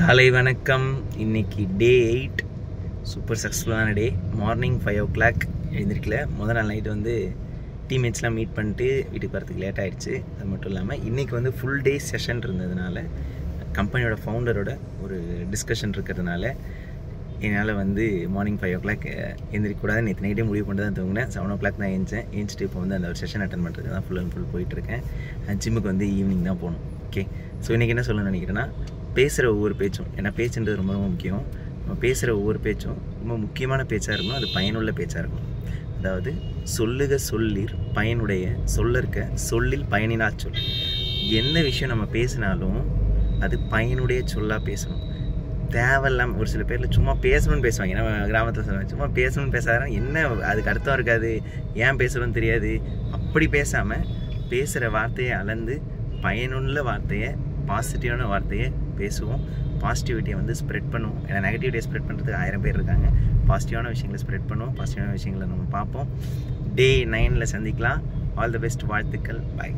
காலை வணக்கம். இன்னைக்கு டே 8 சூப்பர் சக்ஸஸ்ஃபுல்லான டே. Morning 5 o'clock எழுந்திருக்கல. முதல் நாள் நைட்டு வந்து டீம்மேட்ஸ்லாம் மீட் பண்ணிட்டு வீட்டுக்கு வரதுக்கு லேட் ஆகிடுச்சு. அது மட்டும் இல்லாமல் இன்றைக்கி வந்து ஃபுல் டே செஷன் இருந்ததுனால கம்பெனியோட ஃபவுண்டரோட ஒரு டிஸ்கஷன் இருக்கிறதுனால என்னால் வந்து மார்னிங் 5 o'clock எழுந்திரிக்கூடாது. நேற்று நைட்டே முடிவு பண்ணிட்டு தான் தூங்கினேன். 7 o'clock தான் எழுந்திரிச்சிட்டு இப்போ வந்து அந்த ஒரு செஷன் அட்டன் பண்ணுறது தான் ஃபுல் அண்ட் ஃபுல் போயிட்டுருக்கேன். ஜிம்முக்கு வந்து ஈவினிங் தான் போகணும். ஓகே, ஸோ இன்றைக்கி என்ன சொல்லணும்னு நினைக்கிறேன்னா, பேசுகிற ஒவ்வொரு பேச்சும், ஏன்னா பேச்சுன்றது ரொம்ப ரொம்ப முக்கியம். நம்ம பேசுகிற ஒவ்வொரு பேச்சும் ரொம்ப முக்கியமான பேச்சாக இருக்கணும். அது பயனுள்ள பேச்சாக இருக்கணும். அதாவது சொல்லுக சொல்லிர் பயனுடைய சொல்லற்க சொல்லில் பயனினா சொல். எந்த விஷயம் நம்ம பேசினாலும் அது பயனுடைய சொல்லாக பேசணும். தேவையில்லாமல் ஒரு சில பேரில் சும்மா பேசணும்னு பேசுவாங்க. நம்ம கிராமத்தில் சொல்லுவாங்க, சும்மா பேசணும்னு பேசாத, என்ன அதுக்கு அர்த்தம் இருக்காது, ஏன் பேசணும்னு தெரியாது. அப்படி பேசாமல் பேசுகிற வார்த்தையை அளந்து பயனுள்ள வார்த்தையை, பாசிட்டிவான வார்த்தையை பேசுவோம். பாசிட்டிவிட்டியை வந்து ஸ்ப்ரெட் பண்ணுவோம். ஏன்னா நெகட்டிவிட்டியை ஸ்ப்ரெட் பண்ணுறதுக்கு 1000 பேர் இருக்காங்க. பாசிட்டிவான விஷயங்களை ஸ்ப்ரெட் பண்ணுவோம். பாசிட்டிவான விஷயங்களை நம்ம பார்ப்போம். டே 9 சந்திக்கலாம். All the best. வாழ்த்துக்கள். பாய்.